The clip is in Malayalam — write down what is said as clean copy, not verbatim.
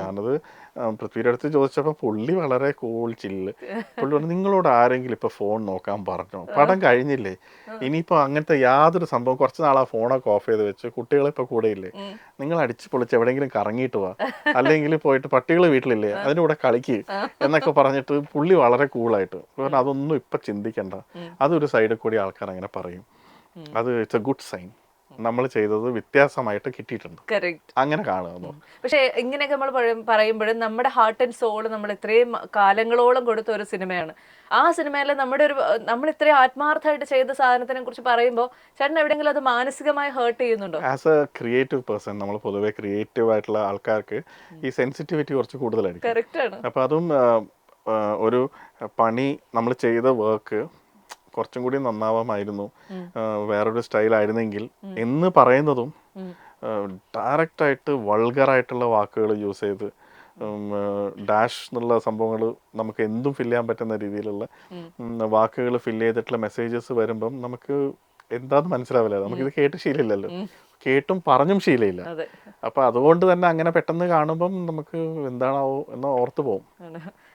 ഞാനത് പൃഥ്വിയുടെ അടുത്ത് ചോദിച്ചപ്പോൾ പുള്ളി വളരെ കൂൾ ചില്ല്. പുള്ളി പറഞ്ഞു നിങ്ങളോട് ആരെങ്കിലും ഇപ്പോൾ ഫോൺ നോക്കാൻ പറഞ്ഞോ, പടം കഴിഞ്ഞില്ലേ, ഇനിയിപ്പോൾ അങ്ങനത്തെ യാതൊരു സംഭവം, കുറച്ച് നാൾ ആ ഫോണൊക്കെ ഓഫ് ചെയ്ത് വെച്ച് കുട്ടികളെ ഇപ്പോൾ കൂടെയില്ലേ, നിങ്ങൾ അടിച്ച് പൊളിച്ച് എവിടെയെങ്കിലും കറങ്ങിയിട്ട് പോവാ, അല്ലെങ്കിൽ പോയിട്ട് പട്ടികൾ വീട്ടിലില്ലേ അതിൻ്റെ കൂടെ കളിക്ക് എന്നൊക്കെ പറഞ്ഞിട്ട് പുള്ളി വളരെ കൂളായിട്ട് പറഞ്ഞു അതൊന്നും ഇപ്പം ചിന്തിക്കണ്ട. അതൊരു സൈഡിൽ കൂടി ആൾക്കാർ അങ്ങനെ പറയും, അത് ഇറ്റ്സ് എ ഗുഡ് സൈൻ, നമ്മൾ ചെയ്തത് വ്യത്യാസമായിട്ട് കിട്ടിയിട്ടുണ്ട്, അങ്ങനെ കാണുന്നു. പക്ഷെ ഇങ്ങനെയൊക്കെ നമ്മൾ പറയുമ്പോഴും നമ്മുടെ ഹാർട്ട് ആൻഡ് സോൾ നമ്മൾ ഇത്രയും കാലങ്ങളോളം കൊടുത്ത ഒരു സിനിമയാണ്. ആ സിനിമയിൽ നമ്മൾ ഇത്രയും ആത്മാർത്ഥമായിട്ട് ചെയ്ത സാധനത്തിനെ കുറിച്ച് പറയുമ്പോൾ ചേട്ടൻ എവിടെയെങ്കിലും അത് മാനസികമായി ഹേർട്ട് ചെയ്യുന്നുണ്ടോ? ആസ് എ ക്രിയേറ്റീവ് പേഴ്സൺ, നമ്മൾ പൊതുവെ ക്രിയേറ്റീവ് ആയിട്ടുള്ള ആൾക്കാർക്ക് ഈ സെൻസിറ്റിവിറ്റി കുറച്ച് കൂടുതലായിരിക്കും. അപ്പം അതും ഒരു പണി നമ്മൾ ചെയ്ത വർക്ക് കുറച്ചും കൂടി നന്നാവാമായിരുന്നു, വേറൊരു സ്റ്റൈലായിരുന്നെങ്കിൽ എന്ന് പറയുന്നതും ഡയറക്റ്റായിട്ട് വൾഗറായിട്ടുള്ള വാക്കുകൾ യൂസ് ചെയ്ത് ഡാഷ് എന്നുള്ള സംഭവങ്ങൾ നമുക്ക് എന്തും ഫില്ല് ചെയ്യാൻ പറ്റുന്ന രീതിയിലുള്ള വാക്കുകൾ ഫില്ല് ചെയ്തിട്ടുള്ള മെസ്സേജസ് വരുമ്പം നമുക്ക് എന്താന്ന് മനസ്സിലാവില്ല, നമുക്കിത് കേട്ട് ശീലമില്ലല്ലോ, കേട്ടും പറഞ്ഞും ശീലമില്ല. അപ്പം അതുകൊണ്ട് തന്നെ അങ്ങനെ പെട്ടെന്ന് കാണുമ്പം നമുക്ക് എന്താണാവോ എന്ന് ഓർത്ത് പോകും.